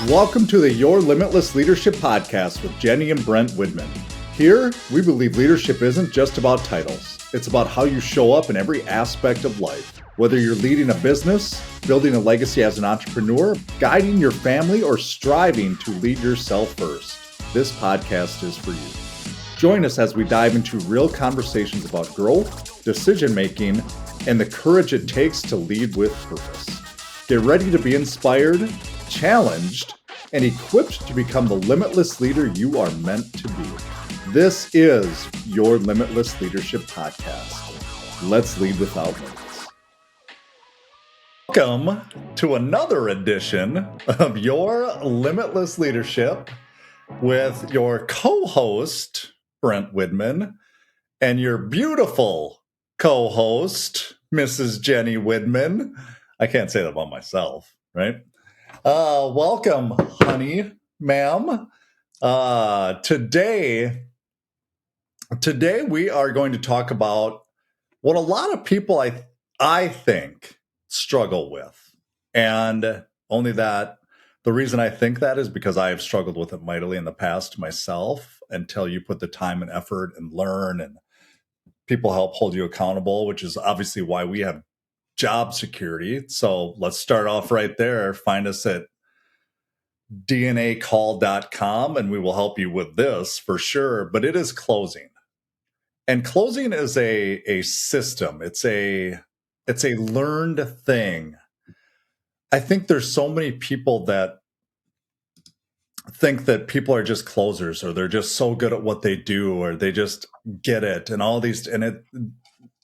Welcome to the Your Limitless Leadership Podcast with Jenny and Brent Widman. Here, we believe leadership isn't just about titles. It's about how you show up in every aspect of life. Whether you're leading a business, building a legacy as an entrepreneur, guiding your family, or striving to lead yourself first, this podcast is for you. Join us as we dive into real conversations about growth, decision-making, and the courage it takes to lead with purpose. Get ready to be inspired, challenged, and equipped to become the limitless leader you are meant to be. This is your Limitless Leadership Podcast. Let's lead without limits. Welcome to another edition of your Limitless Leadership with your co-host, Brent Widman, and your beautiful co-host, Mrs. Jenny Widman. I can't say that about myself, right? Welcome, honey, ma'am. Today we are going to talk about what a lot of people I think struggle with. And only that, the reason I think that is because I have struggled with it mightily in the past myself until you put the time and effort and learn and people help hold you accountable, which is obviously why we have job security. So let's start off right there. Find us at dnacall.com and we will help you with this for sure. But it is closing. And closing is a system. It's a learned thing. I think there's so many people that think that people are just closers or they're just so good at what they do or they just get it and all these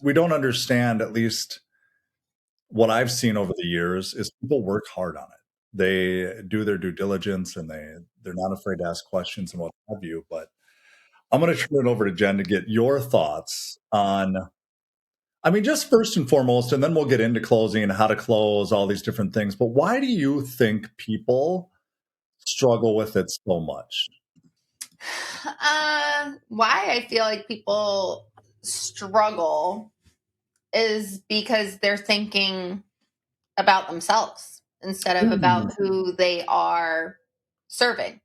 we don't understand, at least what I've seen over the years, is people work hard on it. They do their due diligence and they're not afraid to ask questions and what have you. But I'm going to turn it over to Jen to get your thoughts on, just first and foremost, and then we'll get into closing and how to close, all these different things. But why do you think people struggle with it so much? Why I feel like people struggle is because they're thinking about themselves instead of about who they are serving.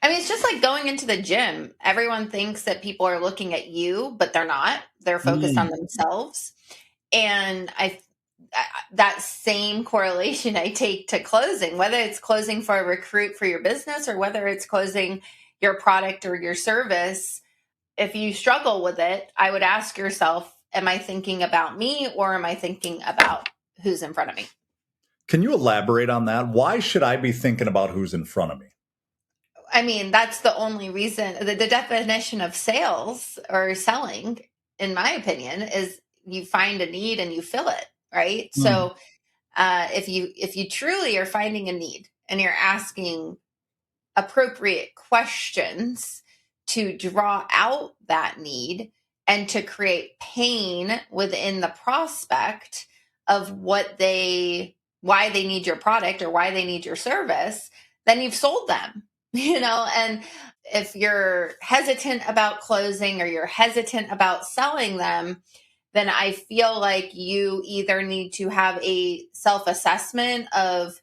It's just like going into the gym. Everyone thinks that people are looking at you, but they're not. They're focused on themselves. And that same correlation I take to closing, whether it's closing for a recruit for your business or whether it's closing your product or your service. If you struggle with it, I would ask yourself, am I thinking about me or am I thinking about who's in front of me? Can you elaborate on that? Why should I be thinking about who's in front of me? That's the only reason. The definition of sales or selling, in my opinion, is you find a need and you fill it, right? So if you truly are finding a need and you're asking appropriate questions to draw out that need and to create pain within the prospect of why they need your product or why they need your service, then you've sold them, and if you're hesitant about closing or you're hesitant about selling them, then I feel like you either need to have a self-assessment of,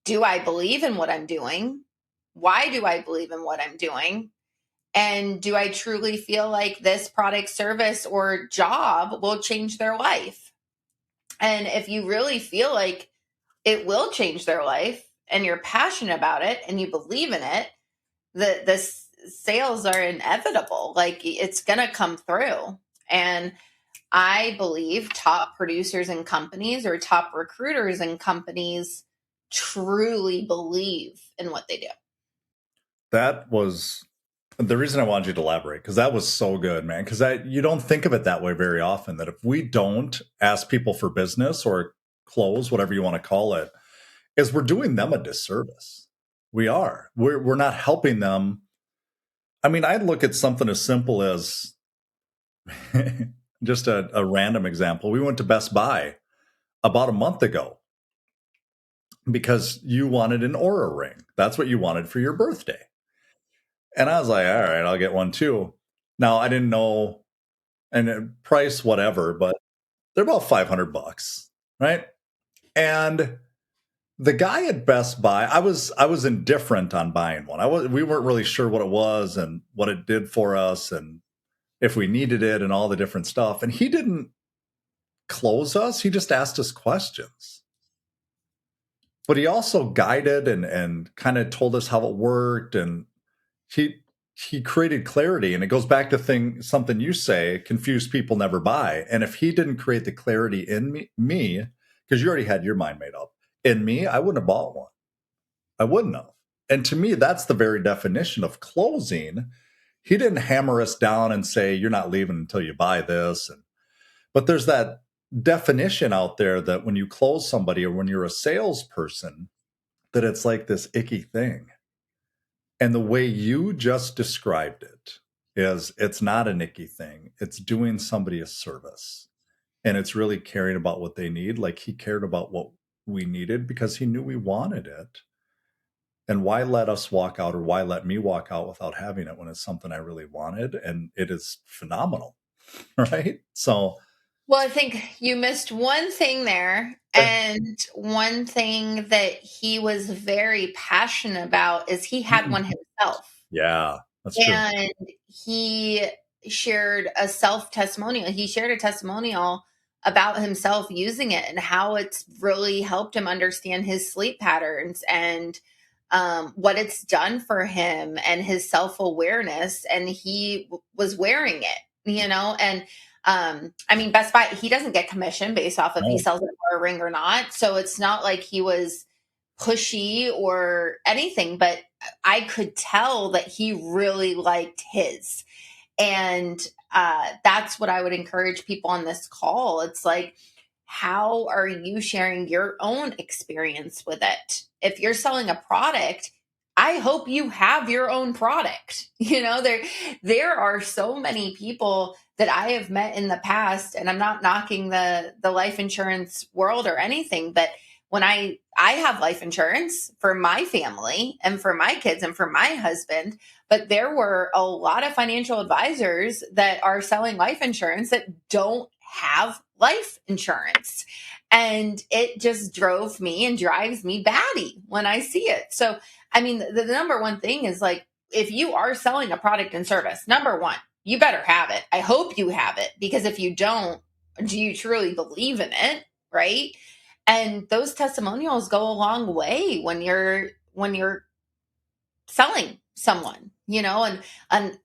do I believe in what I'm doing? Why do I believe in what I'm doing? And do I truly feel like this product, service, or job will change their life? And if you really feel like it will change their life and you're passionate about it and you believe in it, the sales are inevitable. Like, it's going to come through. And I believe top producers in companies or top recruiters in companies truly believe in what they do. That was the reason I wanted you to elaborate, because that was so good, man. Because you don't think of it that way very often, that if we don't ask people for business or close, whatever you want to call it, is we're doing them a disservice. We are. We're not helping them. I'd look at something as simple as just a random example. We went to Best Buy about a month ago because you wanted an Aura ring. That's what you wanted for your birthday. And I was like, all right, I'll get one too. Now, I didn't know, and price whatever, but they're about $500, right? And The guy at Best Buy, I was indifferent on buying one. We weren't really sure what it was and what it did for us and if we needed it and all the different stuff. And he didn't close us. He just asked us questions. But he also guided and kind of told us how it worked, and he he created clarity. And it goes back to something you say, confused people never buy. And if he didn't create the clarity in me, because you already had your mind made up, in me, I wouldn't have bought one. I wouldn't have. And to me, that's the very definition of closing. He didn't hammer us down and say, you're not leaving until you buy this. But there's that definition out there that when you close somebody or when you're a salesperson, that it's like this icky thing. And the way you just described it is it's not an icky thing. It's doing somebody a service. And it's really caring about what they need. Like he cared about what we needed because he knew we wanted it. And why let us walk out, or why let me walk out without having it when it's something I really wanted? And it is phenomenal, right? So, Well, I think you missed one thing there. And one thing that he was very passionate about is he had one himself. yeah, that's true. And he shared a testimonial. He shared a testimonial about himself using it and how it's really helped him understand his sleep patterns and what it's done for him and his self-awareness. And he was wearing it. And I mean, Best Buy, he doesn't get commission based off if he sells it for a ring or not. So it's not like he was pushy or anything, but I could tell that he really liked his. And that's what I would encourage people on this call. It's like, how are you sharing your own experience with it? If you're selling a product, I hope you have your own product. There are so many people that I have met in the past, and I'm not knocking the life insurance world or anything, but when I have life insurance for my family and for my kids and for my husband, but there were a lot of financial advisors that are selling life insurance that don't have life insurance. And it just drove me and drives me batty when I see it. So, I mean, the number one thing is like, if you are selling a product and service, number one, you better have it. I hope you have it, because if you don't, do you truly believe in it? Right. And those testimonials go a long way when you're selling someone, and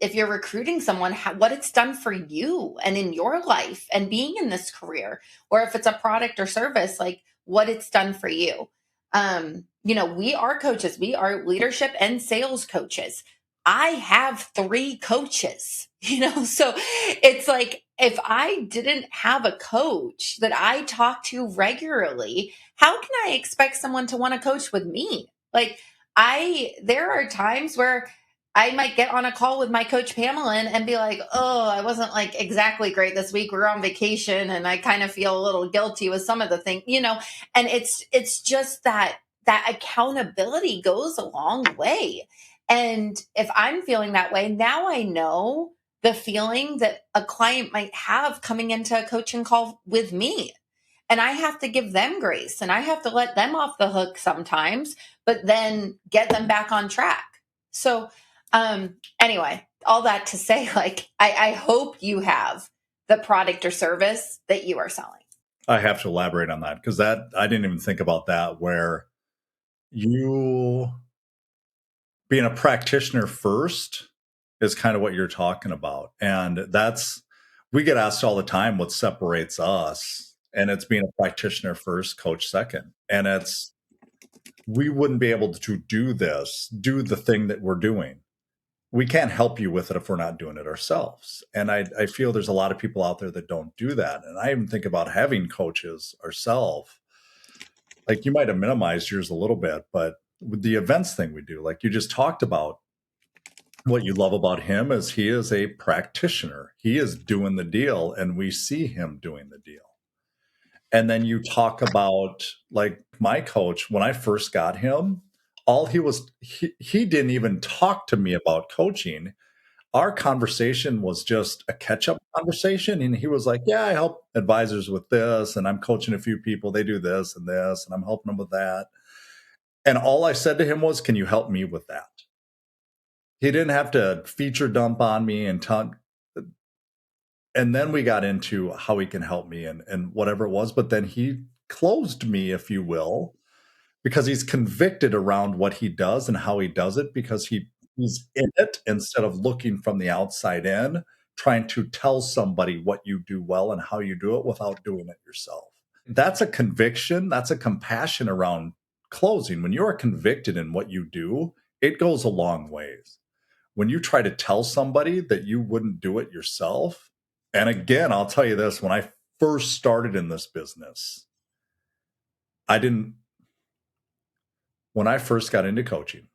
if you're recruiting someone, what it's done for you and in your life and being in this career, or if it's a product or service, like what it's done for you. We are coaches. We are leadership and sales coaches. I have 3 coaches, so it's like, if I didn't have a coach that I talk to regularly, how can I expect someone to want to coach with me? Like, there are times where I might get on a call with my coach Pamela and be like, oh, I wasn't like exactly great this week. We're on vacation and I kind of feel a little guilty with some of the things, and it's just that accountability goes a long way. And if I'm feeling that way, now I know the feeling that a client might have coming into a coaching call with me. And I have to give them grace and I have to let them off the hook sometimes, but then get them back on track. So, anyway, all that to say, like, I hope you have the product or service that you are selling. I have to elaborate on that, because I didn't even think about that, where you being a practitioner first is kind of what you're talking about. And we get asked all the time what separates us, and it's being a practitioner first, coach second. And we wouldn't be able to do the thing that we're doing. We can't help you with it if we're not doing it ourselves. And I feel there's a lot of people out there that don't do that. And I even think about having coaches ourselves. Like, you might have minimized yours a little bit, but with the events thing we do, like you just talked about, what you love about him is he is a practitioner. He is doing the deal, and we see him doing the deal. And then you talk about, like, my coach, when I first got him, he didn't even talk to me about coaching. our conversation was just a catch-up conversation, and he was like, "Yeah, I help advisors with this, and I'm coaching a few people. They do this, and I'm helping them with that." And all I said to him was, "Can you help me with that?" He didn't have to feature dump on me and then we got into how he can help me and whatever it was, but then he closed me, if you will, because he's convicted around what he does and how he does it because he's in it instead of looking from the outside in, trying to tell somebody what you do well and how you do it without doing it yourself. That's a conviction, that's a compassion around closing. When you are convicted in what you do, it goes a long ways. When you try to tell somebody that you wouldn't do it yourself, and again, I'll tell you this, when I first started in this business, I didn't when I first got into coaching,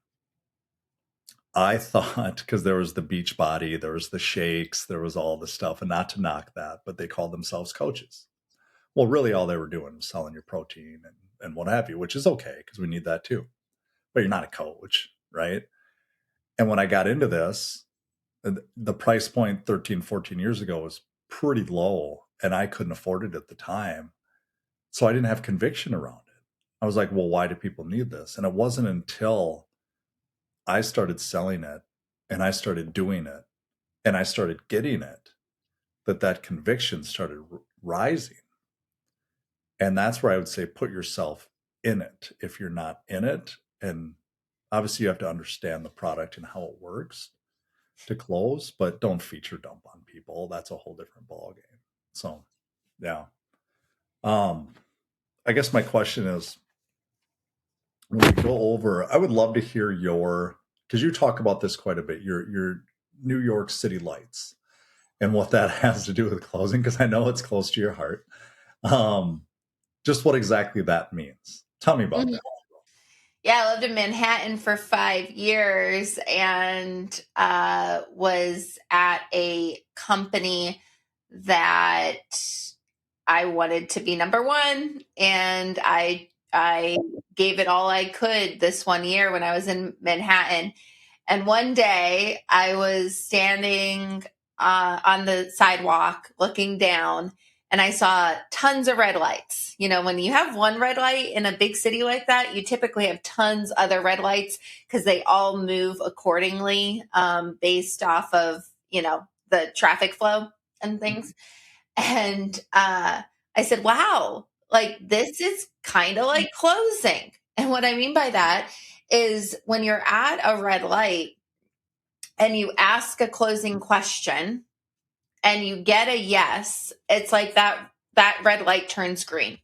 I thought because there was the beach body, there was the shakes, there was all the stuff, and not to knock that, but they called themselves coaches. Well, really all they were doing was selling your protein and what have you, which is okay because we need that too. But you're not a coach, right? And when I got into this, the price point 13, 14 years ago was pretty low, and I couldn't afford it at the time. So I didn't have conviction around it. I was like, well, why do people need this? And it wasn't until I started selling it and I started doing it and I started getting it that conviction started rising. And that's where I would say put yourself in it if you're not in it. And obviously you have to understand the product and how it works to close, but don't feature dump on people. That's a whole different ballgame. So yeah. I guess my question is when we go over, I would love to hear because you talk about this quite a bit, your New York City lights and what that has to do with closing, because I know it's close to your heart. Just what exactly that means. Tell me about that. Yeah, I lived in Manhattan for 5 years and was at a company that I wanted to be number one, and I gave it all I could this 1 year when I was in Manhattan. And one day I was standing on the sidewalk looking down, and I saw tons of red lights. You know, when you have one red light in a big city like that, you typically have tons other red lights because they all move accordingly based off of, the traffic flow and things. And I said, wow, like this is kind of like closing. And what I mean by that is when you're at a red light and you ask a closing question and you get a yes, it's like that red light turns green.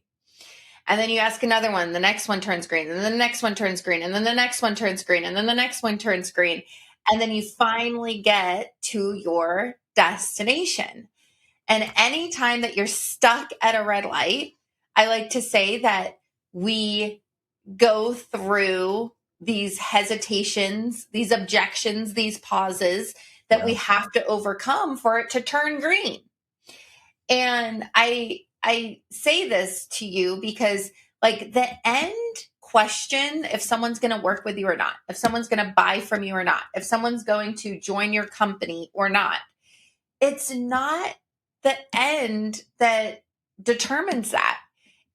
And then you ask another one, the next one turns green, and then the next one turns green, and then the next one turns green, and then the next one turns green. And then you finally get to your destination. And anytime that you're stuck at a red light, I like to say that we go through these hesitations, these objections, these pauses that we have to overcome for it to turn green. And I say this to you because like the end question, if someone's going to work with you or not, if someone's going to buy from you or not, if someone's going to join your company or not, it's not the end that determines that.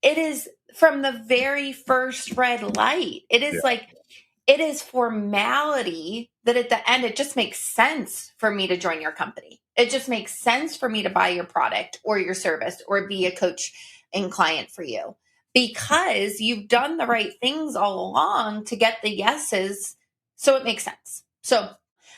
It is from the very first red light. It is like, it is formality that at the end, it just makes sense for me to join your company. It just makes sense for me to buy your product or your service or be a coach and client for you because you've done the right things all along to get the yeses. So it makes sense. So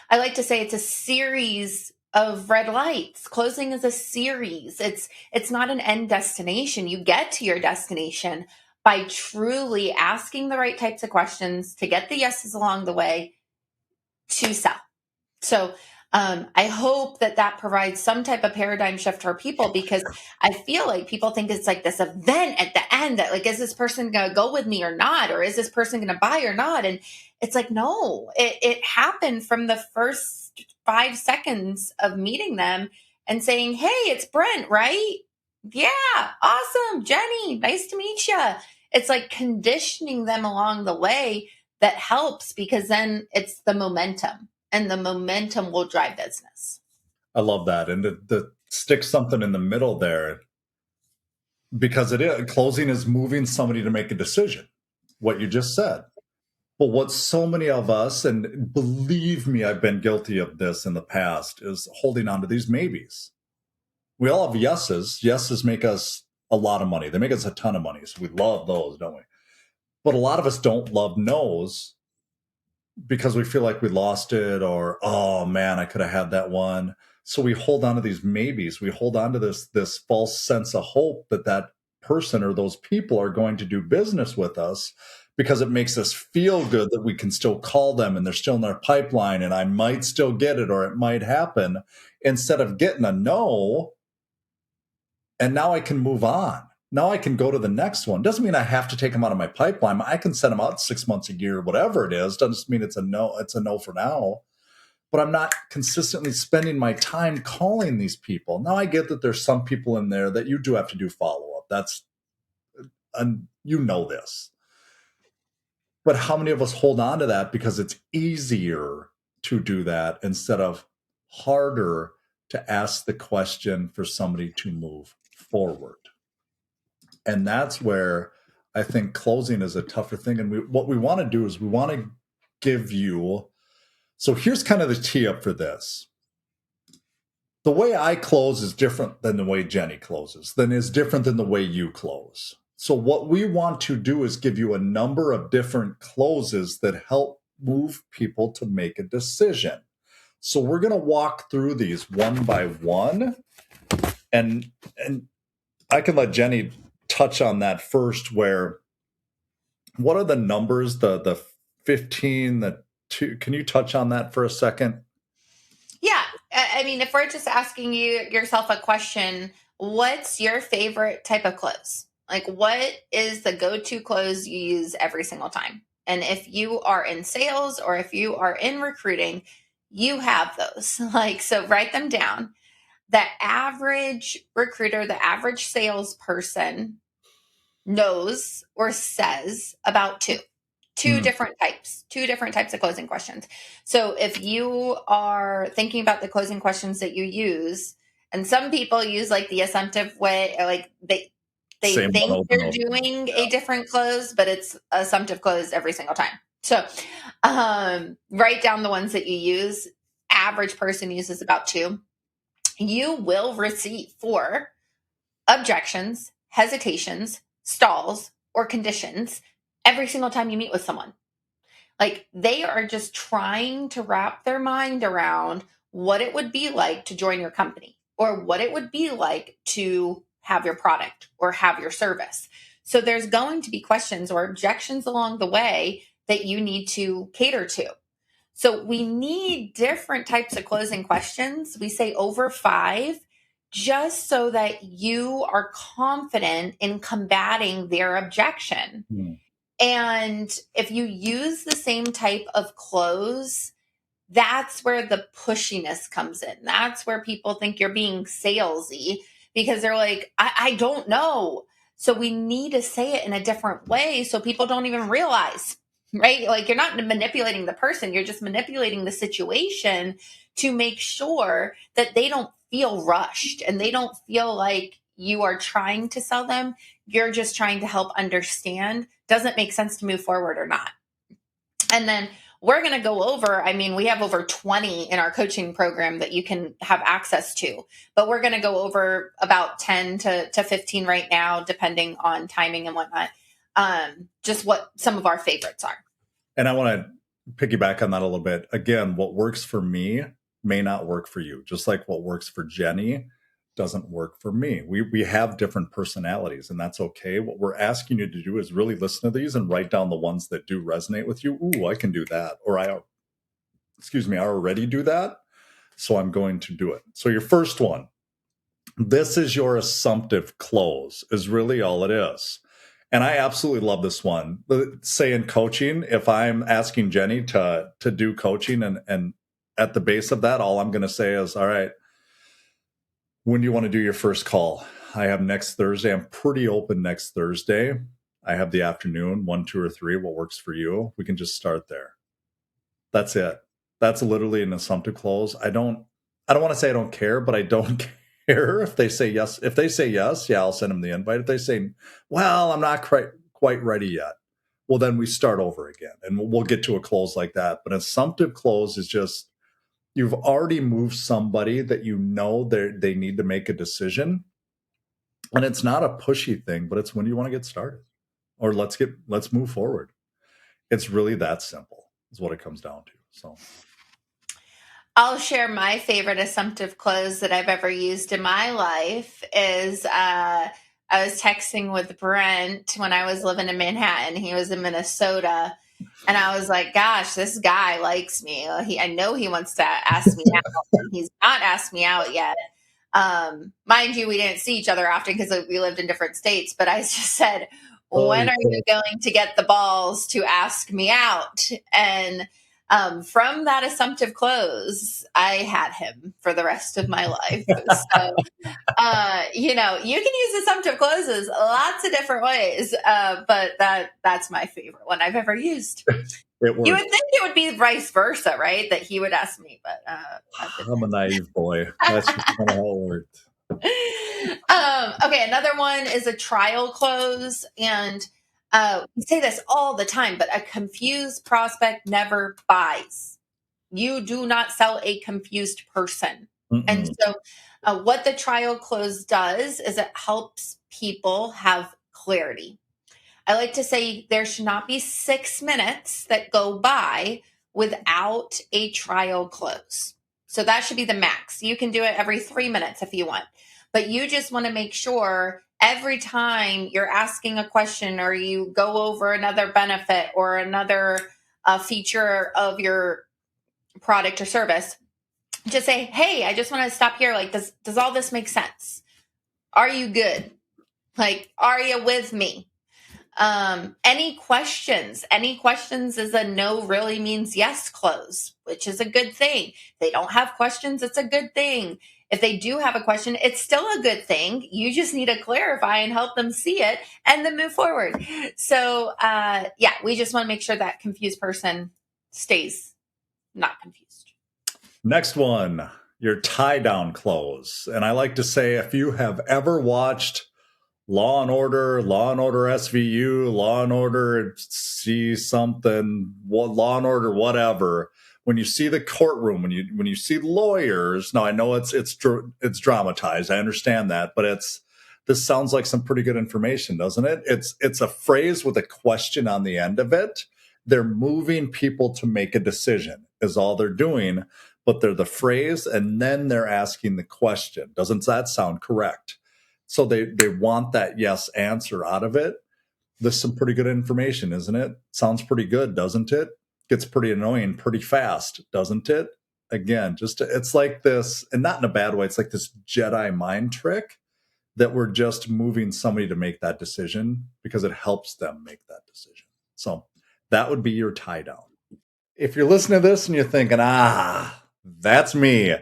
I like to say it's a series of red lights. Closing is a series. It's not an end destination. You get to your destination by truly asking the right types of questions to get the yeses along the way to sell. So I hope that provides some type of paradigm shift for people because I feel like people think it's like this event at the end that like, is this person going to go with me or not? Or is this person going to buy or not? And it's like, no, it happened from the first 5 seconds of meeting them and saying, hey, it's Brent, right? Yeah, awesome. Jenny, nice to meet you. It's like conditioning them along the way that helps because then it's the momentum. and the momentum will drive business. I love that. And to stick something in the middle there, because closing is moving somebody to make a decision, what you just said. But what so many of us, and believe me, I've been guilty of this in the past, is holding on to these maybes. We all have yeses. Yeses make us a lot of money. They make us a ton of money. So we love those, don't we? But a lot of us don't love no's because we feel like we lost it, or, oh man, I could have had that one. So we hold on to these maybes. We hold on to this false sense of hope that person or those people are going to do business with us, because it makes us feel good that we can still call them and they're still in our pipeline and I might still get it or it might happen, instead of getting a no. And now I can move on. Now I can go to the next one. Doesn't mean I have to take them out of my pipeline. I can send them out 6 months, a year, whatever it is. Doesn't mean it's a no. It's a no for now. But I'm not consistently spending my time calling these people. Now I get that there's some people in there that you do have to do follow-up. You know this. But how many of us hold on to that because it's easier to do that instead of harder to ask the question for somebody to move forward? And that's where I think closing is a tougher thing. And what we want to do is we want to give you. So here's kind of the tee up for this. The way I close is different than the way Jenny closes, then is different than the way you close. So what we want to do is give you a number of different closes that help move people to make a decision. So we're going to walk through these one by one. And I can let Jenny touch on that first, where what are the numbers, the 15, the 2, can you touch on that for a second? Yeah. I mean, if we're just asking yourself a question, what's your favorite type of close? Like, what is the go-to close you use every single time? And if you are in sales or if you are in recruiting, you have those. Like, so write them down. The average recruiter, the average salesperson knows or says about two different types of closing questions. So if you are thinking about the closing questions that you use, and some people use like the assumptive way, or like they Same think they're doing a different close, but it's assumptive close every single time. So write down the ones that you use. Average person uses about 2. You will receive 4 objections, hesitations, stalls, or conditions every single time you meet with someone. Like, they are just trying to wrap their mind around what it would be like to join your company, or what it would be like to have your product or have your service. So there's going to be questions or objections along the way that you need to cater to. So we need different types of closing questions. We say over 5, just so that you are confident in combating their objection. And if you use the same type of close, that's where the pushiness comes in. That's where people think you're being salesy, because they're like, I don't know. So we need to say it in a different way so people don't even realize, right? Like, you're not manipulating the person. You're just manipulating the situation to make sure that they don't feel rushed and they don't feel like you are trying to sell them. You're just trying to help understand, does it make sense to move forward or not? And then we're going to go over, I mean, we have over 20 in our coaching program that you can have access to, but we're going to go over about 10 to 15 right now, depending on timing and whatnot. Just what some of our favorites are. And I want to piggyback on that a little bit. Again, what works for me may not work for you, just like what works for Jenny doesn't work for me. We have different personalities, and that's okay. What we're asking you to do is really listen to these and write down the ones that do resonate with you. Ooh, I can do that. Or I already do that, so I'm going to do it. So your first one, this is your assumptive close, is really all it is. And I absolutely love this one. Say in coaching, if I'm asking Jenny to do coaching, and at the base of that, all I'm going to say is, all right, when do you want to do your first call? I have next Thursday. I'm pretty open next Thursday. I have the afternoon, 1, 2, or 3. What works for you? We can just start there. That's it. That's literally an assumptive close. I don't want to say I don't care, but I don't care if they say yes. If they say yes, yeah, I'll send them the invite. If they say, well, I'm not quite ready yet, well, then we start over again and we'll get to a close like that. But an assumptive close is just, you've already moved somebody that you know they need to make a decision. And it's not a pushy thing, but it's when you want to get started, or let's move forward. It's really that simple is what it comes down to. So I'll share my favorite assumptive close that I've ever used in my life is I was texting with Brent when I was living in Manhattan. He was in Minnesota. And I was like, gosh, this guy likes me. I know he wants to ask me out. And he's not asked me out yet. Mind you, we didn't see each other often because we lived in different states. But I just said, when are you going to get the balls to ask me out? And from that assumptive close, I had him for the rest of my life. So, you can use assumptive closes lots of different ways, but that's my favorite one I've ever used. You would think it would be vice versa, right? That he would ask me, but I'm a naive boy. That's just kind of how it worked. Okay, another one is a trial close, and we say this all the time, but a confused prospect never buys. You do not sell a confused person. Mm-mm. And so what the trial close does is it helps people have clarity. I like to say there should not be 6 minutes that go by without a trial close. So that should be the max. You can do it every 3 minutes if you want, but you just want to make sure every time you're asking a question or you go over another benefit or another feature of your product or service, just say, hey, I just want to stop here. Like, does all this make sense? Are you good? Like, are you with me? Any questions? Any questions is a no really means yes close, which is a good thing. If they don't have questions, it's a good thing. If they do have a question, it's still a good thing. You just need to clarify and help them see it and then move forward. So, we just want to make sure that confused person stays not confused. Next one, your tie down close. And I like to say, if you have ever watched Law and Order SVU, Law and Order see something, Law and Order whatever, when you see the courtroom, when you see lawyers, now I know it's dramatized, I understand that, but this sounds like some pretty good information, doesn't it? It's a phrase with a question on the end of it. They're moving people to make a decision is all they're doing, but they're the phrase and then they're asking the question. Doesn't that sound correct? So they want that yes answer out of it. This is some pretty good information, isn't it? Sounds pretty good, doesn't it? Gets pretty annoying pretty fast, doesn't it? Again, it's like this, and not in a bad way, it's like this Jedi mind trick that we're just moving somebody to make that decision because it helps them make that decision. So that would be your tie down. If you're listening to this and you're thinking, that's me,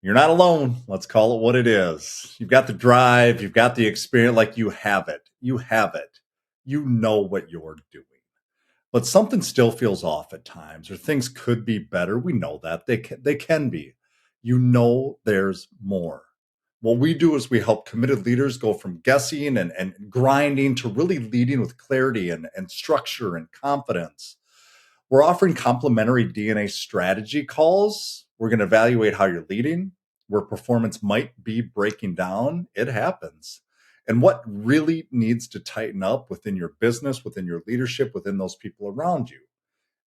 you're not alone. Let's call it what it is. You've got the drive. You've got the experience. Like you have it. You have it. You know what you're doing. But something still feels off at times, or things could be better. We know that. They can be. You know there's more. What we do is we help committed leaders go from guessing and grinding to really leading with clarity and structure and confidence. We're offering complimentary DNA strategy calls. We're going to evaluate how you're leading, where performance might be breaking down. It happens. And what really needs to tighten up within your business, within your leadership, within those people around you.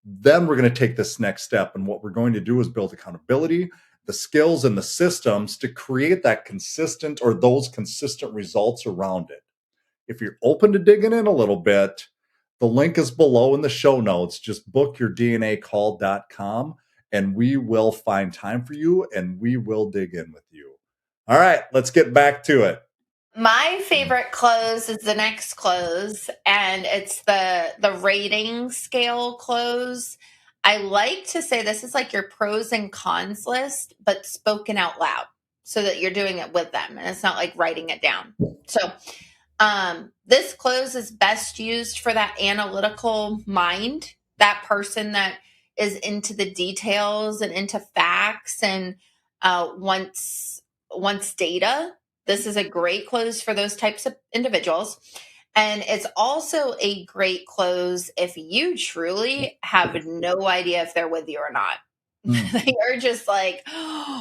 Then we're going to take this next step. And what we're going to do is build accountability, the skills and the systems to create that consistent or those consistent results around it. If you're open to digging in a little bit, the link is below in the show notes. Just book your DNAcall.com and we will find time for you and we will dig in with you. All right, let's get back to it. My favorite close is the next close, and it's the rating scale close. I like to say this is like your pros and cons list, but spoken out loud so that you're doing it with them and it's not like writing it down. So this close is best used for that analytical mind, that person that is into the details and into facts and wants data, this is a great close for those types of individuals. And it's also a great close if you truly have no idea if they're with you or not. They are just like,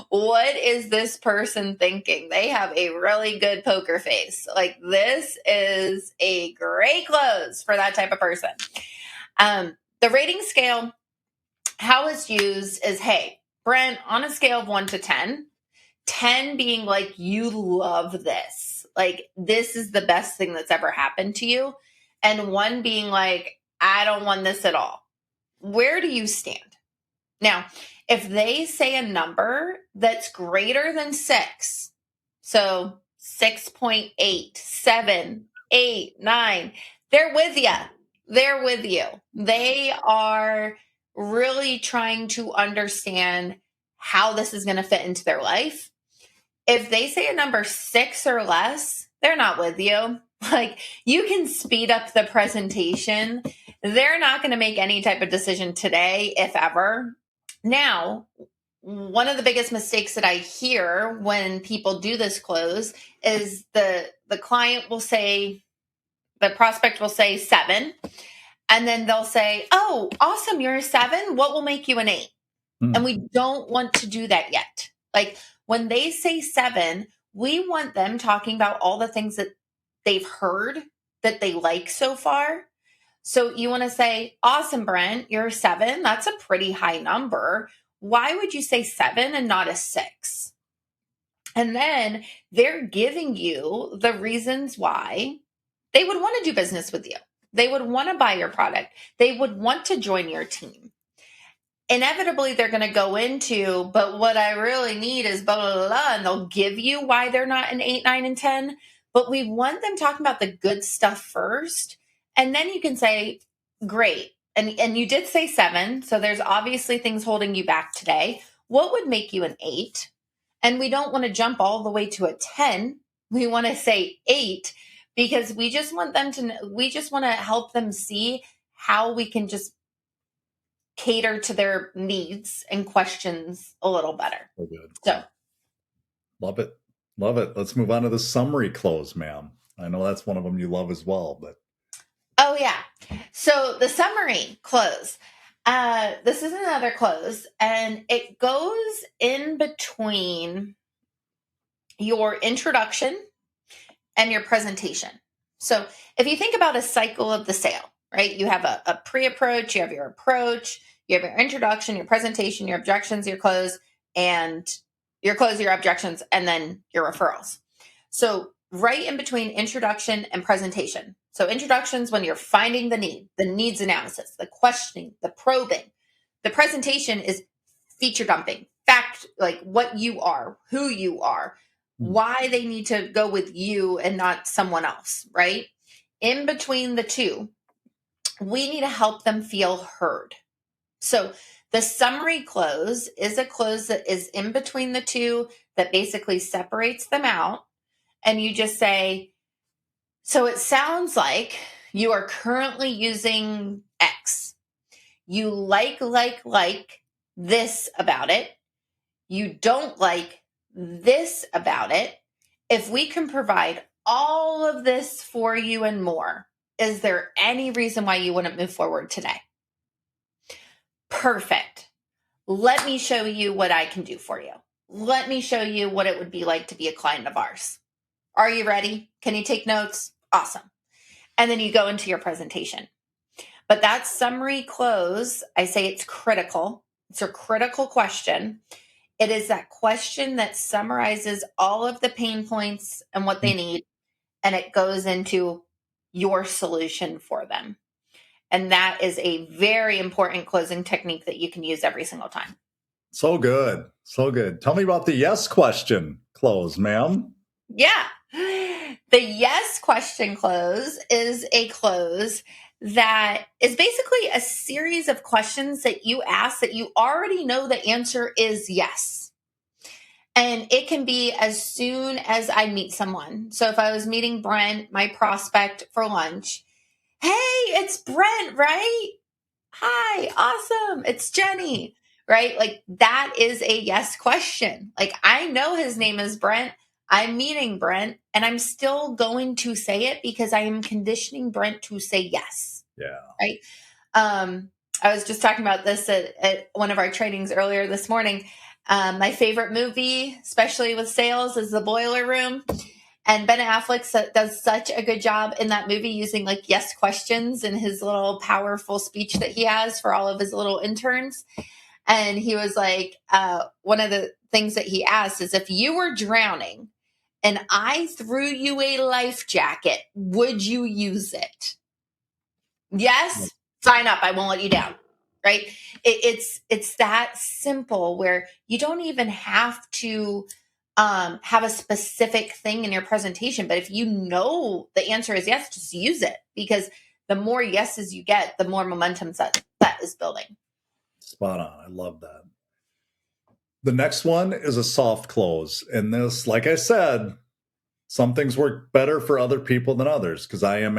what is this person thinking? They have a really good poker face. Like, this is a great close for that type of person. The rating scale, how it's used is, hey, Brent, on a scale of 1 to 10, 10 being like, you love this. Like, this is the best thing that's ever happened to you. And 1 being like, I don't want this at all. Where do you stand? Now, if they say a number that's greater than 6, so 6.8, 7, 8, 9, they're with you. They're with you. They are really trying to understand how this is going to fit into their life. If they say a number 6 or less, they're not with you. Like, you can speed up the presentation. They're not going to make any type of decision today, if ever. Now, one of the biggest mistakes that I hear when people do this close is the client will say, the prospect will say 7, and then they'll say, oh, awesome, you're a 7. What will make you an 8? And we don't want to do that yet. Like, when they say 7, we want them talking about all the things that they've heard that they like so far. So you want to say, awesome, Brent, you're a 7. That's a pretty high number. Why would you say 7 and not a 6? And then they're giving you the reasons why they would want to do business with you. They would want to buy your product. They would want to join your team. Inevitably, they're going to go into, but what I really need is blah, blah, blah, blah, and they'll give you why they're not an 8, 9, and 10. But we want them talking about the good stuff first. And then you can say, great. And you did say 7. So there's obviously things holding you back today. What would make you an 8? And we don't want to jump all the way to a 10. We want to say 8 because we just want to help them see how we can just cater to their needs and questions a little better. So good. So, love it. Love it. Let's move on to the summary close, ma'am. I know that's one of them you love as well, but. Oh yeah. So the summary close, this is another close, and it goes in between your introduction and your presentation. So if you think about a cycle of the sale, right? You have a pre-approach, you have your approach, you have your introduction, your presentation, your objections, your close, and your close, your objections, and then your referrals. So right in between introduction and presentation. So introductions when you're finding the needs analysis, the questioning, the probing. The presentation is feature dumping, fact, like what you are, who you are, why they need to go with you and not someone else, right? In between the two, we need to help them feel heard. So the summary close is a close that is in between the two that basically separates them out. And you just say, so it sounds like you are currently using X. You like this about it. You don't like this about it. If we can provide all of this for you and more, is there any reason why you wouldn't move forward today? Perfect. Let me show you what I can do for you. Let me show you what it would be like to be a client of ours. Are you ready? Can you take notes? Awesome. And then you go into your presentation. But that summary close, I say it's critical. It's a critical question. It is that question that summarizes all of the pain points and what they need, and it goes into your solution for them. And that is a very important closing technique that you can use every single time. So good. So good. Tell me about the yes question close, ma'am. Yeah. The yes question close is a close that is basically a series of questions that you ask that you already know the answer is yes. And it can be as soon as I meet someone. So if I was meeting Brent, my prospect, for lunch, hey, it's Brent, right? Hi, awesome. It's Jenny, right? Like that is a yes question. Like I know his name is Brent. I'm meeting Brent and I'm still going to say it because I am conditioning Brent to say yes. Yeah. Right. I was just talking about this at one of our trainings earlier this morning. My favorite movie, especially with sales, is The Boiler Room. And Ben Affleck does such a good job in that movie using like yes questions in his little powerful speech that he has for all of his little interns. And he was like, one of the things that he asked is if you were drowning and I threw you a life jacket, would you use it? Yes, sign up. I won't let you down. Right? It's that simple where you don't even have to have a specific thing in your presentation. But if you know the answer is yes, just use it because the more yeses you get, the more momentum that is building. Spot on. I love that. The next one is a soft close. And this, like I said, some things work better for other people than others because I'm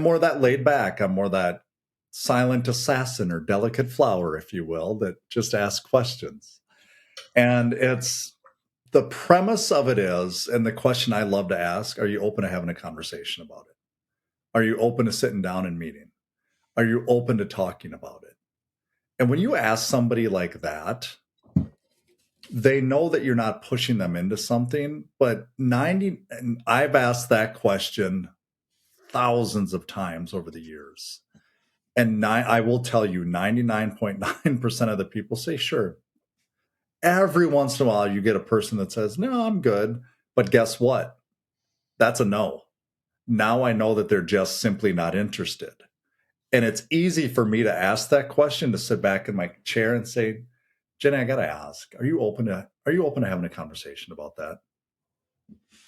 more that laid back. I'm more that silent assassin or delicate flower, if you will, that just asks questions. And it's the premise of it is, and the question I love to ask, are you open to having a conversation about it? Are you open to sitting down and meeting? Are you open to talking about it? And when you ask somebody like that, they know that you're not pushing them into something, but and I've asked that question thousands of times over the years. And I will tell you 99.9% of the people say, sure. Every once in a while, you get a person that says, no, I'm good. But guess what? That's a no. Now I know that they're just simply not interested. And it's easy for me to ask that question, to sit back in my chair and say, Jenny, I got to ask, are you open to having a conversation about that?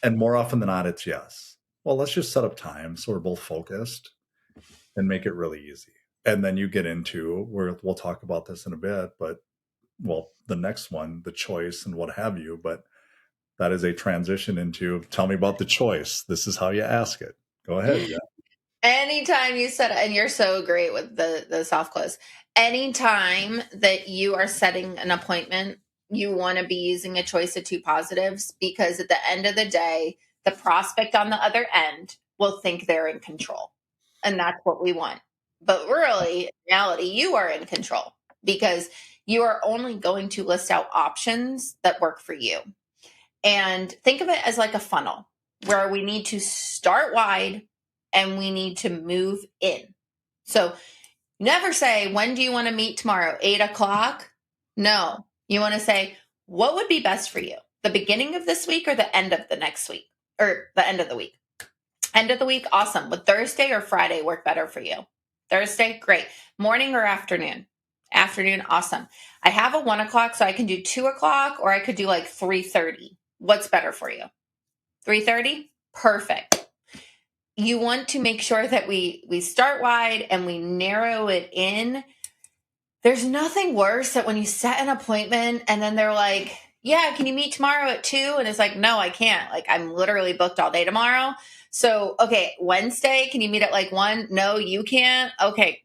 And more often than not, it's yes. Well, let's just set up time so we're both focused and make it really easy. And then you get into where we'll talk about this in a bit, but the next one, the choice and what have you. But that is a transition into tell me about the choice. This is how you ask it. Go ahead. Yeah. Anytime you set, and you're so great with the soft close. Anytime that you are setting an appointment, you want to be using a choice of two positives because at the end of the day, the prospect on the other end will think they're in control. And that's what we want. But really, in reality, you are in control because you are only going to list out options that work for you. And think of it as like a funnel where we need to start wide and we need to move in. So never say, when do you want to meet tomorrow? 8:00? No. You want to say, what would be best for you? The beginning of this week or the end of the next week or the end of the week? End of the week, awesome. Would Thursday or Friday work better for you? Thursday, great. Morning or afternoon? Afternoon, awesome. I have a 1:00, so I can do 2:00 or I could do like 3:30. What's better for you? 3:30? Perfect. You want to make sure that we start wide and we narrow it in. There's nothing worse than when you set an appointment and then they're like, yeah, can you meet tomorrow at 2? And it's like, no, I can't. Like, I'm literally booked all day tomorrow. So, okay, Wednesday, can you meet at like 1? No, you can't. Okay,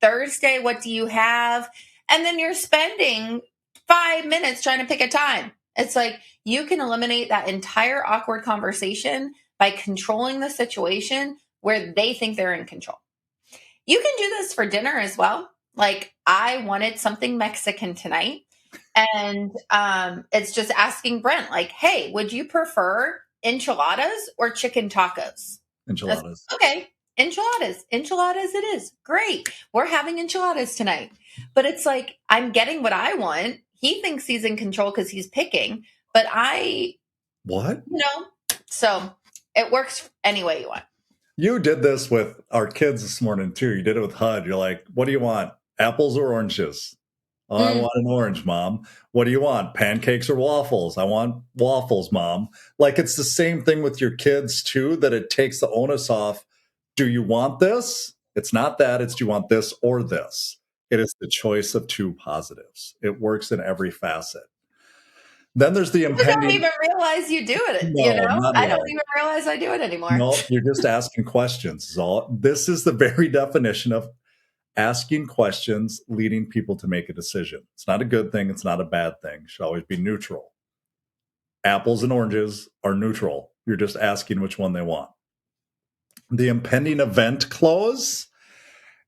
Thursday, what do you have? And then you're spending 5 minutes trying to pick a time. It's like you can eliminate that entire awkward conversation by controlling the situation where they think they're in control. You can do this for dinner as well. Like I wanted something Mexican tonight. And it's just asking Brent, like, hey, would you prefer enchiladas or chicken tacos? Enchiladas. Okay, enchiladas. Enchiladas it is. Great. We're having enchiladas tonight. But it's like, I'm getting what I want. He thinks he's in control because he's picking. But What? So it works any way you want. You did this with our kids this morning too. You did it with HUD. You're like, what do you want? Apples or oranges? Oh, I want an orange, Mom. What do you want? Pancakes or waffles? I want waffles, Mom. Like it's the same thing with your kids too, that it takes the onus off. Do you want this? It's not that. It's do you want this or this? It is the choice of two positives. It works in every facet. Then there's the I don't impending. even realize you do it, No, not I at don't all. even realize I do it anymore. No, you're just asking questions. This is the very definition of asking questions, leading people to make a decision. It's not a good thing. It's not a bad thing. It should always be neutral. Apples and oranges are neutral. You're just asking which one they want. The impending event clause,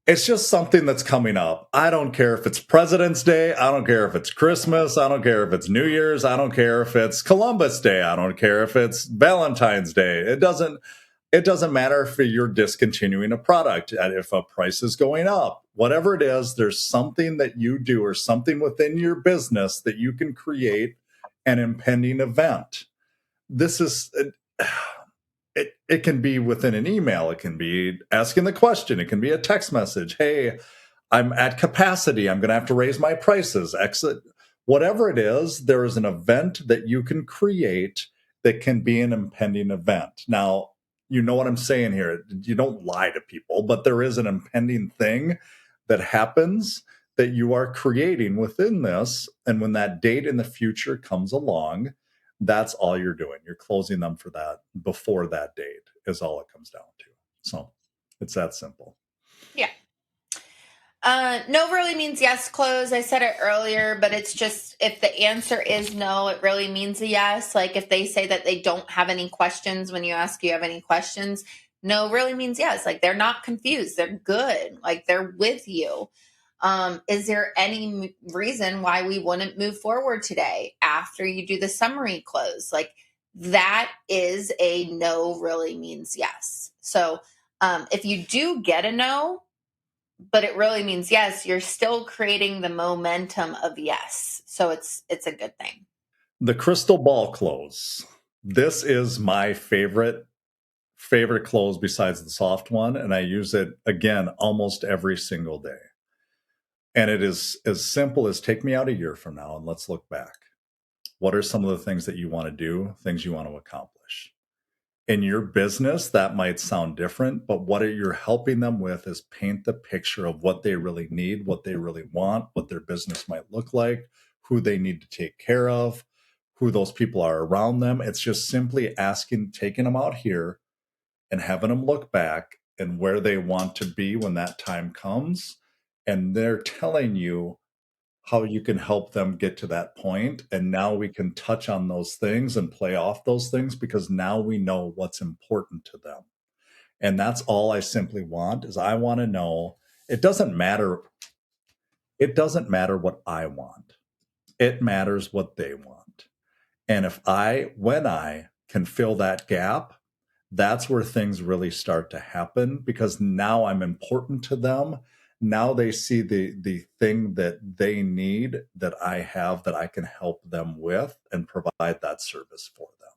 it's just something that's coming up. I don't care if it's President's Day. I don't care if it's Christmas. I don't care if it's New Year's. I don't care if it's Columbus Day. I don't care if it's Valentine's Day. It doesn't matter if you're discontinuing a product, if a price is going up, whatever it is, there's something that you do or something within your business that you can create an impending event. This is it can be within an email, it can be asking the question, it can be a text message. Hey, I'm at capacity. I'm going to have to raise my prices. Exit. Whatever it is, there is an event that you can create that can be an impending event. Now, you know what I'm saying here. You don't lie to people, but there is an impending thing that happens that you are creating within this. And when that date in the future comes along, that's all you're doing. You're closing them for that before that date is all it comes down to. So it's that simple. Yeah. No really means yes, close. I said it earlier, but it's just if the answer is no, it really means a yes. Like if they say that they don't have any questions when you ask you have any questions, no really means yes. Like they're not confused. They're good. Like they're with you. Is there any reason why we wouldn't move forward today after you do the summary close? Like that is a no really means yes. So if you do get a no, but it really means yes, you're still creating the momentum of yes. So it's a good thing. The crystal ball close. This is my favorite close besides the soft one, and I use it again almost every single day. And it is as simple as take me out a year from now and let's look back. What are some of the things that you want to do, things you want to accomplish? In your business, that might sound different, but what you're helping them with is paint the picture of what they really need, what they really want, what their business might look like, who they need to take care of, who those people are around them. It's just simply taking them out here and having them look back and where they want to be when that time comes. And they're telling you how you can help them get to that point. And now we can touch on those things and play off those things because now we know what's important to them. And that's all I simply want is I want to know it doesn't matter. It doesn't matter what I want. It matters what they want. And when I can fill that gap, that's where things really start to happen because now I'm important to them. Now they see the thing that they need that I have that I can help them with and provide that service for them.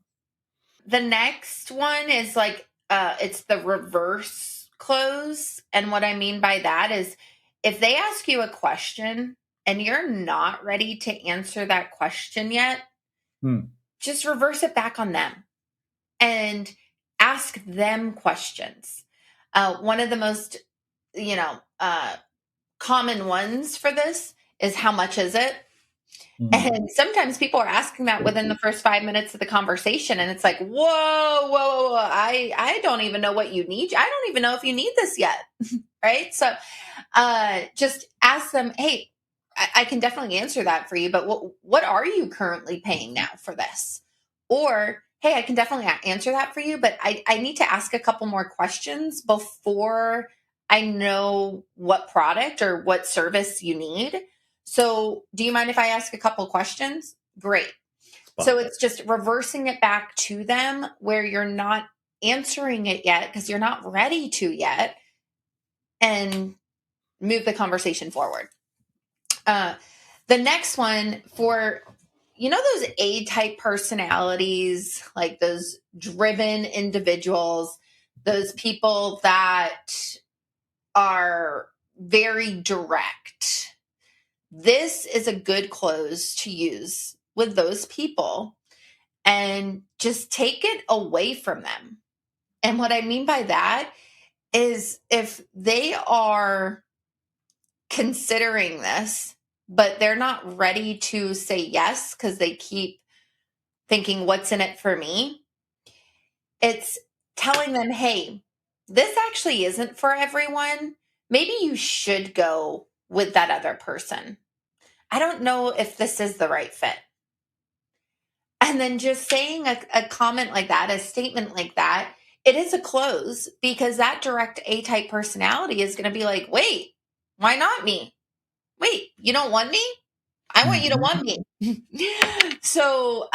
The next one is like it's the reverse close. And what I mean by that is if they ask you a question and you're not ready to answer that question yet, just reverse it back on them and ask them questions. One of the most, common ones for this is how much is it? And sometimes people are asking that within the first 5 minutes of the conversation. And it's like, whoa. I don't even know what you need. I don't even know if you need this yet. Right. So just ask them, hey, I can definitely answer that for you, but what are you currently paying now for this? Or, hey, I can definitely answer that for you, but I need to ask a couple more questions before I know what product or what service you need. So do you mind if I ask a couple questions? Great. So it's just reversing it back to them where you're not answering it yet because you're not ready to yet and move the conversation forward. The next one for, those A-type personalities, like those driven individuals, those people that are very direct. This is a good close to use with those people and just take it away from them. And what I mean by that is if they are considering this, but they're not ready to say yes because they keep thinking, what's in it for me? It's telling them, hey, this actually isn't for everyone. Maybe you should go with that other person. I don't know if this is the right fit. And then just saying a comment like that, a statement like that, it is a close, because that direct A type personality is going to be like, wait, why not me? Wait, you don't want me? I want you to want me. So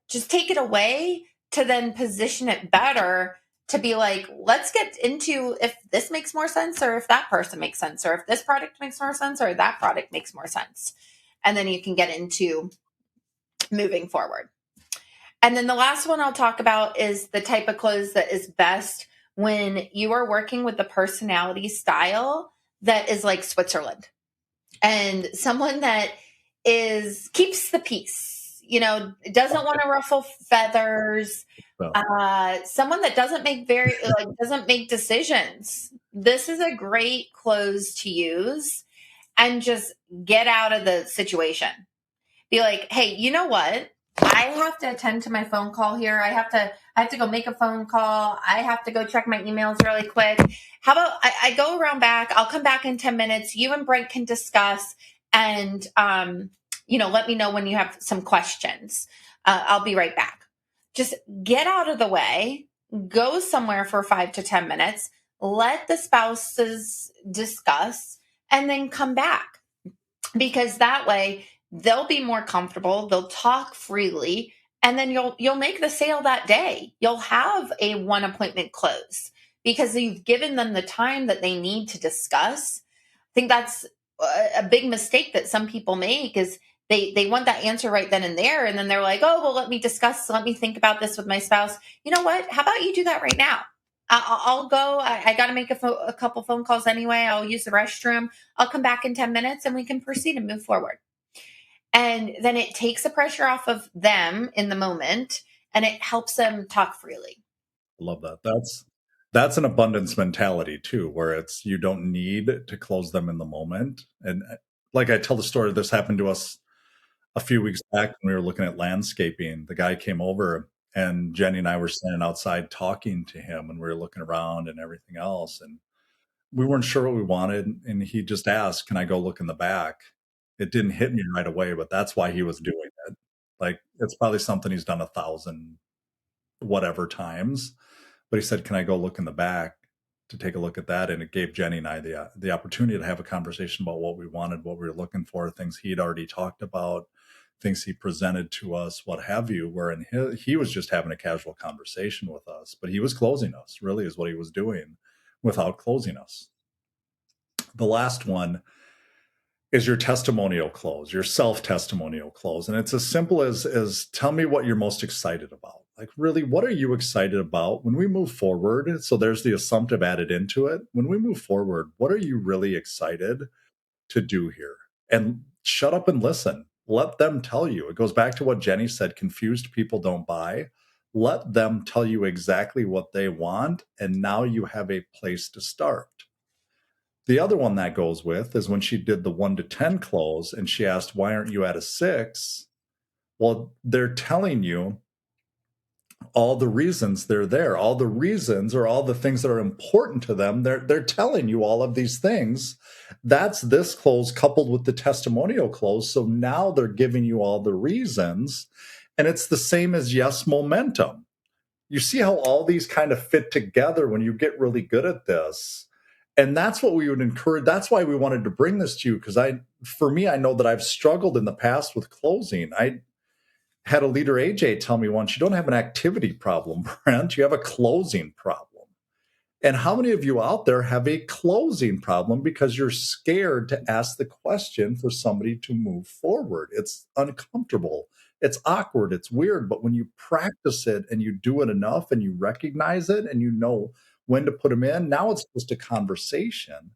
just take it away to then position it better to be like, let's get into if this makes more sense, or if that person makes sense, or if this product makes more sense, or that product makes more sense. And then you can get into moving forward. And then the last one I'll talk about is the type of close that is best when you are working with the personality style that is like Switzerland, and someone that is keeps the peace, doesn't want to ruffle feathers, someone that doesn't make decisions. This is a great close to use, and just get out of the situation. Be like, hey, you know what? I have to attend to my phone call here. I have to go make a phone call. I have to go check my emails really quick. How about I go around back? I'll come back in 10 minutes. You and Brent can discuss, and let me know when you have some questions. I'll be right back. Just get out of the way, go somewhere for 5 to 10 minutes, let the spouses discuss, and then come back. Because that way they'll be more comfortable, they'll talk freely, and then you'll make the sale that day. You'll have a one appointment close because you've given them the time that they need to discuss. I think that's a big mistake that some people make, is they want that answer right then and there, and then they're like, oh, well, let me think about this with my spouse. You know what, how about you do that right now? I'll go. I got to make a couple phone calls anyway. I'll use the restroom. I'll come back in 10 minutes and we can proceed and move forward. And then it takes the pressure off of them in the moment, and it helps them talk freely. Love that. That's an abundance mentality too, where it's you don't need to close them in the moment. And like I tell the story, this happened to us a few weeks back when we were looking at landscaping. The guy came over and Jenny and I were standing outside talking to him, and we were looking around and everything else. And we weren't sure what we wanted. And he just asked, can I go look in the back? It didn't hit me right away, but that's why he was doing it. Like, it's probably something he's done 1,000 whatever times. But he said, can I go look in the back to take a look at that? And it gave Jenny and I the opportunity to have a conversation about what we wanted, what we were looking for, things he'd already talked about, things he presented to us, what have you, wherein he was just having a casual conversation with us, but he was closing us, really is what he was doing without closing us. The last one is your testimonial close, your self-testimonial close. And it's as simple as tell me what you're most excited about. Like, really, what are you excited about when we move forward? So there's the assumptive added into it. When we move forward, what are you really excited to do here? And shut up and listen. Let them tell you. It goes back to what Jenny said, confused people don't buy. Let them tell you exactly what they want. And now you have a place to start. The other one that goes with is when she did the 1 to 10 close and she asked, why aren't you at a 6? Well, they're telling you all the reasons they're there, all the reasons or all the things that are important to them. They're telling you all of these things. That's this close coupled with the testimonial close. So now they're giving you all the reasons. And it's the same as yes momentum. You see how all these kind of fit together when you get really good at this. And that's what we would encourage. That's why we wanted to bring this to you, because for me, I know that I've struggled in the past with closing. I had a leader, AJ, tell me once, you don't have an activity problem, Brent, you have a closing problem. And how many of you out there have a closing problem because you're scared to ask the question for somebody to move forward? It's uncomfortable. It's awkward. It's weird. But when you practice it and you do it enough and you recognize it and you know when to put them in, now it's just a conversation.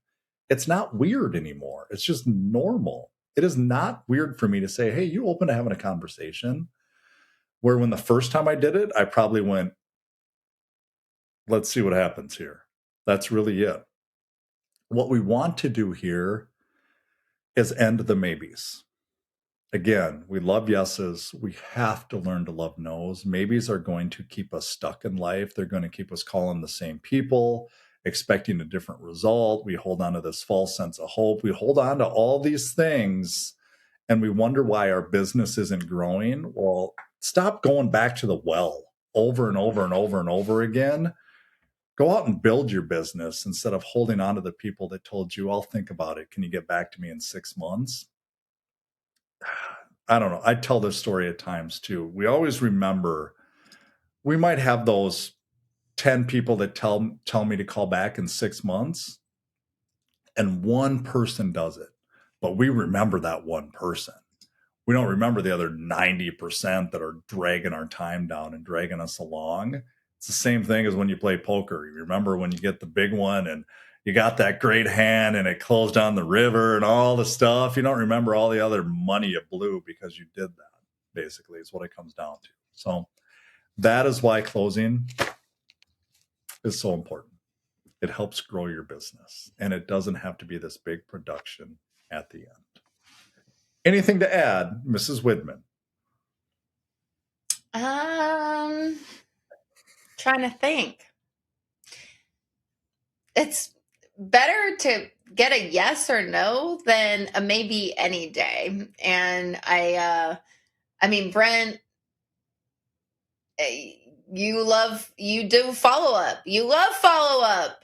It's not weird anymore. It's just normal. It is not weird for me to say, hey, you open to having a conversation? Where when the first time I did it, I probably went, let's see what happens here. That's really it. What we want to do here is end the maybes. Again, we love yeses. We have to learn to love nos. Maybes are going to keep us stuck in life. They're going to keep us calling the same people, expecting a different result. We hold on to this false sense of hope. We hold on to all these things and we wonder why our business isn't growing. Well, stop going back to the well over and over and over and over again. Go out and build your business instead of holding on to the people that told you, I'll think about it. Can you get back to me in 6 months? I don't know. I tell this story at times too. We always remember we might have those 10 people that tell me to call back in 6 months, and one person does it. But we remember that one person. We don't remember the other 90% that are dragging our time down and dragging us along. It's the same thing as when you play poker. You remember when you get the big one and you got that great hand and it closed down the river and all the stuff. You don't remember all the other money you blew because you did that, basically, is what it comes down to. So that is why closing is so important. It helps grow your business, and it doesn't have to be this big production at the end. Anything to add, Mrs. Widman? Trying to think. It's better to get a yes or no than a maybe any day. And I mean, Brent, you do follow up. You love follow up.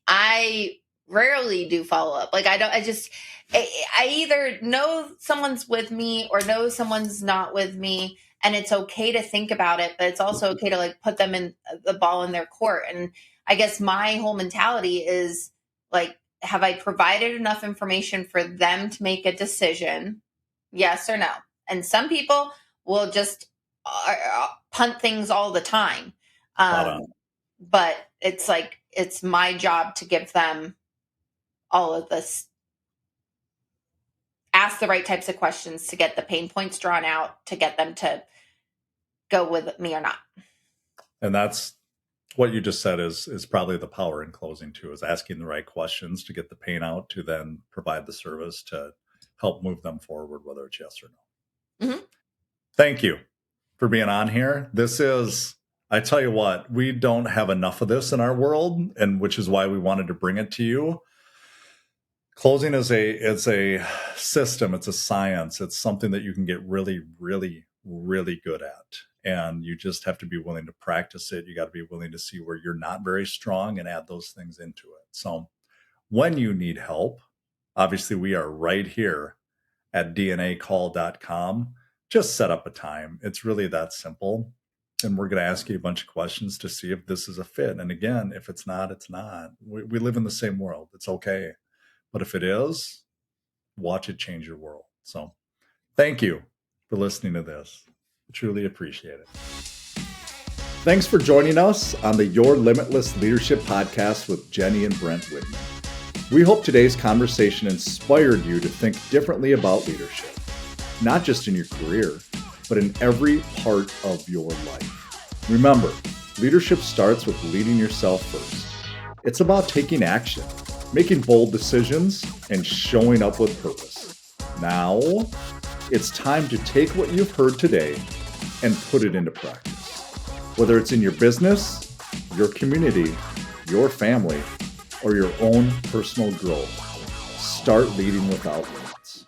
I rarely do follow up. Like I either know someone's with me or know someone's not with me. And it's okay to think about it, but it's also okay to like put them in the ball in their court. And I guess my whole mentality is like, have I provided enough information for them to make a decision? Yes or no? And some people will just punt things all the time. But it's like, it's my job to give them all of this, ask the right types of questions to get the pain points drawn out, to get them to go with me or not. And that's what you just said is probably the power in closing too, is asking the right questions to get the pain out, to then provide the service to help move them forward, whether it's yes or no. Mm-hmm. Thank you for being on here. This is, I tell you what, we don't have enough of this in our world, and which is why we wanted to bring it to you. Closing is a system. It's a science. It's something that you can get really, really, really good at. And you just have to be willing to practice it. You got to be willing to see where you're not very strong and add those things into it. So when you need help, obviously we are right here at dnacall.com. Just set up a time. It's really that simple. And we're going to ask you a bunch of questions to see if this is a fit. And again, if it's not, it's not. We live in the same world. It's okay. But if it is, watch it change your world. So thank you for listening to this. I truly appreciate it. Thanks for joining us on the Your Limitless Leadership Podcast with Jenny and Brent Widman. We hope today's conversation inspired you to think differently about leadership, not just in your career, but in every part of your life. Remember, leadership starts with leading yourself first. It's about taking action, making bold decisions, and showing up with purpose. Now, it's time to take what you've heard today and put it into practice. Whether it's in your business, your community, your family, or your own personal growth, start leading without limits.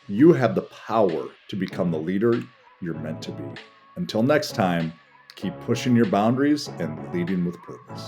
You have the power to become the leader you're meant to be. Until next time, keep pushing your boundaries and leading with purpose.